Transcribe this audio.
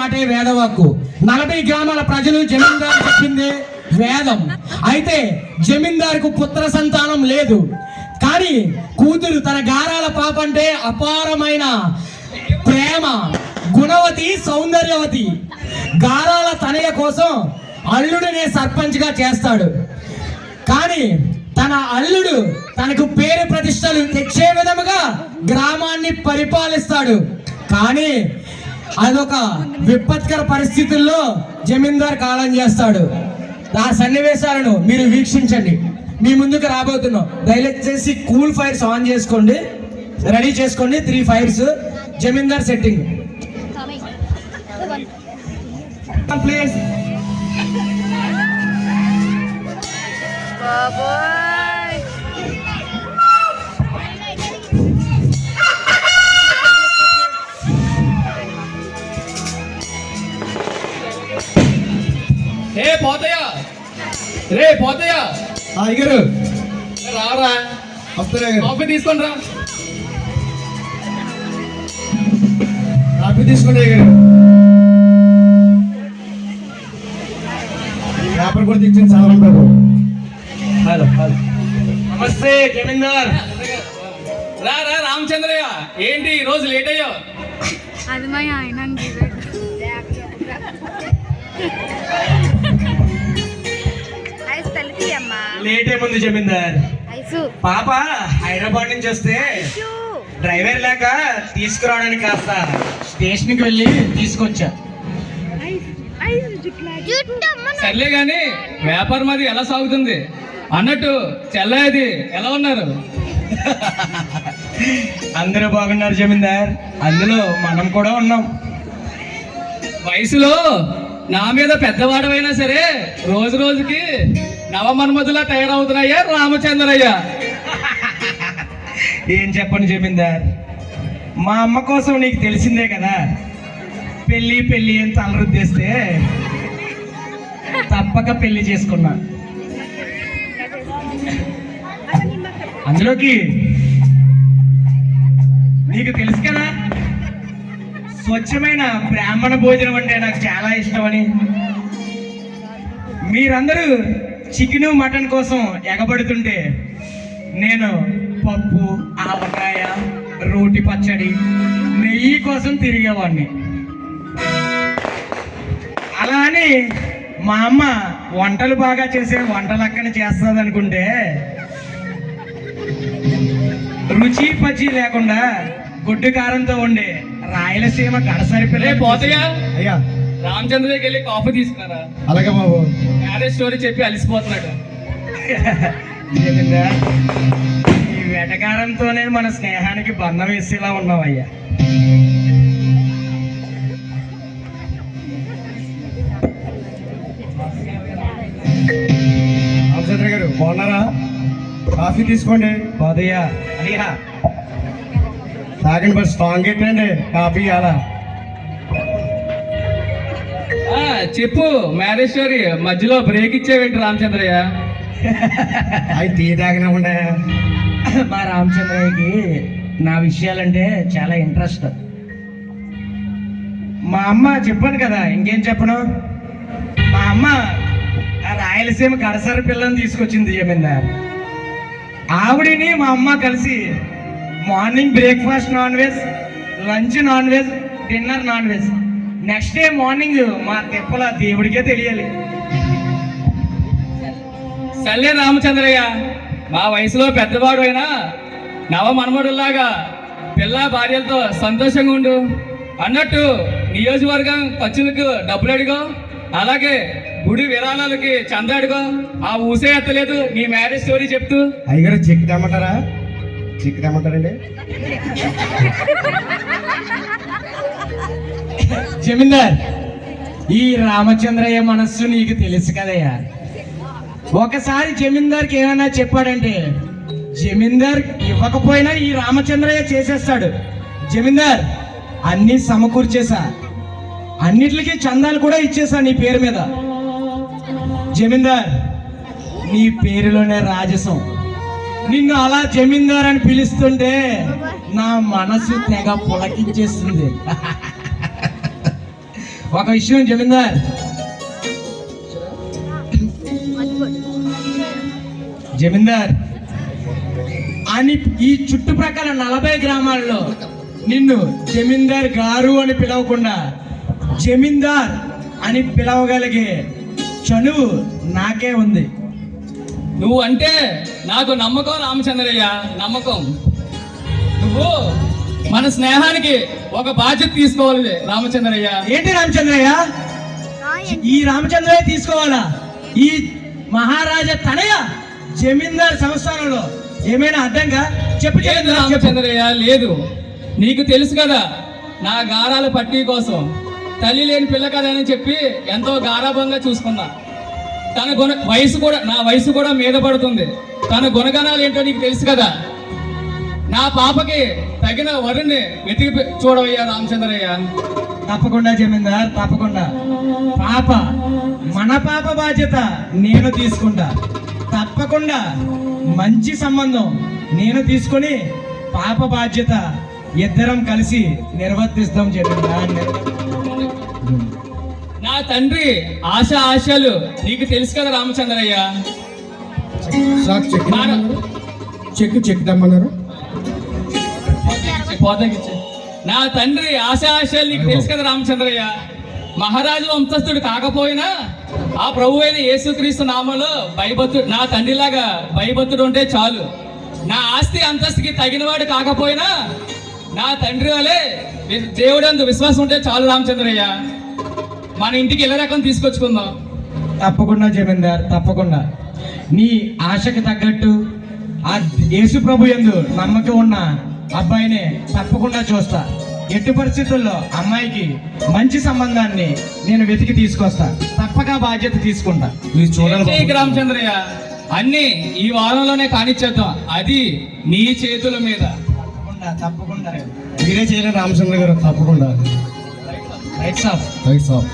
మాటే వేదవాక్కు. 40 గ్రామాల ప్రజలు జమీందారు చెప్పింది వేదం. అయితే జమీందారుకు పుత్ర సంతానం లేదు, కానీ కూతురు తన గారాల పాప అంటే అపారమైన ప్రేమ, గుణవతి, సౌందర్యవతి. గారాల తనయ కోసం అల్లుడినే సర్పంచ్గా చేస్తాడు. కానీ తన అల్లుడు తనకు పేరు ప్రతిష్టలు తెచ్చే విధముగా గ్రామాన్ని పరిపాలిస్తాడు. కానీ అదొక విపత్కర పరిస్థితుల్లో జమీందార్ కాలం చేస్తాడు. ఆ సన్నివేశాలను మీరు వీక్షించండి. మీ ముందుకు రాబోతున్నాం. దయచేసి కూల్ ఫైర్స్ ఆన్ చేసుకోండి, రెడీ చేసుకోండి. 3 ఫైర్స్. Zamindar setting please. ఏ పోతయ్యా, రే పోతయ్యా, అయ్యగారు రారా, వస్తారా? కాఫీ తీసుకొని రా. కాఫీ తీసుకోండి అయ్యగారు. పేపర్ కూడా తెచ్చింది చాలా ఉంటారు. హలో హలో, నమస్తే జమీందార్. రా రా రామచంద్రయ్య, ఏంటి ఈ రోజు లేట్ అయ్యో? అది మా ఆయన లేట్ ఏముంది జమీందార్, పాప హైదరాబాద్ నుంచి వస్తే డ్రైవర్ లేక తీసుకురావడానికి కాస్త స్టేషన్కి వెళ్ళి తీసుకొచ్చా. సర్లే గాని వ్యాపారం అది ఎలా సాగుతుంది? అన్నట్టు చెల్లయ్యది ఎలా ఉన్నారు? అందరూ బాగున్నారు జమీందార్, అందులో మనం కూడా ఉన్నాం. వయసులో నా మీద పెద్దవాడమైనా సరే రోజు రోజుకి నవమన్మధులా తయారవుతున్నాయ్యా రామచంద్రయ్య. ఏం చెప్పను జమీందార్, మా అమ్మ కోసం నీకు తెలిసిందే కదా, పెళ్ళి పెళ్ళి అని తలరుద్దేస్తే తప్పక పెళ్లి చేసుకున్నా. అందులోకి నీకు తెలుసు కదా, స్వచ్ఛమైన బ్రాహ్మణ భోజనం అంటే నాకు చాలా ఇష్టమని. మీరందరూ చికెను మటన్ కోసం ఎగబడుతుంటే నేను పప్పు, ఆవకాయ, రోటి పచ్చడి, నెయ్యి కోసం తిరిగేవాడిని. అలా అని మా అమ్మ వంటలు బాగా చేసే వంటలక్కని చేస్తుంది అనుకుంటే రుచి పచ్చి లేకుండా గుడ్డు కారంతో ఉండే రాయలసీమ గడసరి పిల్ల. పోతయ్యా, అయ్యా రామచంద్ర దగ్గరికి వెళ్ళి కాఫీ తీసుకున్నారా? అలాగే బాబు. మ్యారేజ్ స్టోరీ చెప్పి అలిసిపోతున్నాడు. ఈ వెటకారంతోనే మన స్నేహానికి బంధం వేసేలా ఉన్నావయ్యా. రామచంద్ర గారు బాగున్నారా? కాఫీ తీసుకోండి. పోదయ్యా అయ్యా, తాగండి, మరి స్ట్రాంగ్ ఏంటండి కాఫీ. అలా చెప్పు మ్యారేజ్ స్టోరీ. మధ్యలో బ్రేక్ ఇచ్చేవేంటి రామచంద్రయ్య? అవి టీ తాగినా ఉండే. మా రామచంద్రయ్యకి నా విషయాలంటే చాలా ఇంట్రెస్ట్. మా అమ్మ చెప్పాను కదా, ఇంకేం చెప్పను. మా అమ్మ ఆ రాయలసీమ గడసరి పిల్లని తీసుకొచ్చింది జమీందార్. ఆవిడని మా అమ్మ కలిసి morning breakfast non veg, lunch non veg, dinner non veg. Next day morning మా తిప్పల దేవుడికే తెలియాలి. సర్లే రామచంద్రయ్య, మా వయసులో పెద్దవాడు అయినా నవమన్మడులాగా పిల్ల భార్యలతో సంతోషంగా ఉండు. అన్నట్టు నియోజకవర్గం ఖర్చులకు డబ్బులు అడిగో, అలాగే గుడి విరాళాలకి చందా అడిగో. ఆ ఊసే ఎత్తలేదు నీ మ్యారేజ్ స్టోరీ చెప్తూ. అయ్యగారు చెక్ తెమ్మంటారా? చెక్ తెమ్మంటారండి? జమీందార్, ఈ రామచంద్రయ్య మనస్సు నీకు తెలుసు కదయ్యా. ఒకసారి జమీందార్కి ఏమైనా చెప్పాడంటే జమీందార్ ఇవ్వకపోయినా ఈ రామచంద్రయ్య చేసేస్తాడు. జమీందార్ అన్ని సమకూర్చేసా, అన్నిటికీ చందాలు కూడా ఇచ్చేసా నీ పేరు మీద. జమీందార్, నీ పేరులోనే రాజసం. నిన్ను అలా జమీందార్ అని పిలుస్తుంటే నా మనసు తెగ పులకించేస్తుంది. ఒక విషయం జమీందార్, జమీందార్ అని ఈ చుట్టుప్రక్కల 40 గ్రామాల్లో నిన్ను జమీందార్ గారు అని పిలవకుండా జమీందార్ అని పిలవగలిగే చనువు నాకే ఉంది. నువ్వు అంటే నాకు నమ్మకం రామచంద్రయ్య, నమ్మకం. నువ్వు మన స్నేహానికి ఒక బాధ్యత తీసుకోవాలి రామచంద్రయ్య. ఏంటి రామచంద్రయ్య? ఈ రామచంద్రయ్య తీసుకోవాలా? ఈ మహారాజా తనయ జమీందార్ సంస్థానంలో ఏమైనా అడ్డంగా? చెప్పు లేదు రామచంద్రయ్య, లేదు. నీకు తెలుసు కదా నా గారాల పట్టీ కోసం తల్లి లేని పిల్ల కదా అని చెప్పి ఎంతో గారాభంగా చూసుకున్నా. తన నా వయసు కూడా మీద పడుతుంది. తన గుణగణాలు ఏంటో నీకు తెలుసు కదా. నా పాపకి తగిన వరుణ్ణి వెతికి చూడవయ్యా రామచంద్రయ్య. తప్పకుండా జమీందార్, తప్పకుండా. మన పాప బాధ్యత నేను తీసుకుంటా. తప్పకుండా మంచి సంబంధం నేను తీసుకొని పాప బాధ్యత ఇద్దరం కలిసి నిర్వర్తిస్తాం జమీందార్. నా తండ్రి ఆశయాలు నీకు తెలుసు కదా రామచంద్రయ్య. సార్ చెక్ తెమ్మన్నారు. పోతగిచ్చే. నా తండ్రి ఆశయాలు నీకు తెలుసు కదా రామచంద్రయ్య. మహారాజు వంశస్థుడు కాకపోయినా ఆ ప్రభు అయిన యేసుక్రీస్తు నామంలో భయభక్తుడు, నా తండ్రిలాగా భయభక్తుడు ఉంటే చాలు. నా ఆస్తి అంతస్తుకి తగినవాడు కాకపోయినా నా తండ్రి వలె దేవుడందు విశ్వాసం ఉంటే చాలు రామచంద్రయ్య. మన ఇంటికి ఇళ్ళ రకం తీసుకొచ్చుకుందాం. తప్పకుండా జమీందార్, తప్పకుండా. నీ ఆశకు తగ్గట్టు ఆ యేసు ప్రభు యందు నమ్మకం ఉన్న అబ్బాయినే తప్పకుండా చూస్తా. ఎట్టి పరిస్థితుల్లో అమ్మాయికి మంచి సంబంధాన్ని నేను వెతికి తీసుకొస్తా. తప్పక బాధ్యత తీసుకుంటా. మీరు చూడాలి జై రామచంద్రయ్య. అన్ని ఈ వారంలోనే కానిచ్చేద్దాం, అది నీ చేతుల మీద. తప్పకుండా, తప్పకుండా. మీరే చేయలేదు రామచంద్ర గారు, తప్పకుండా. Rights of. Right sir.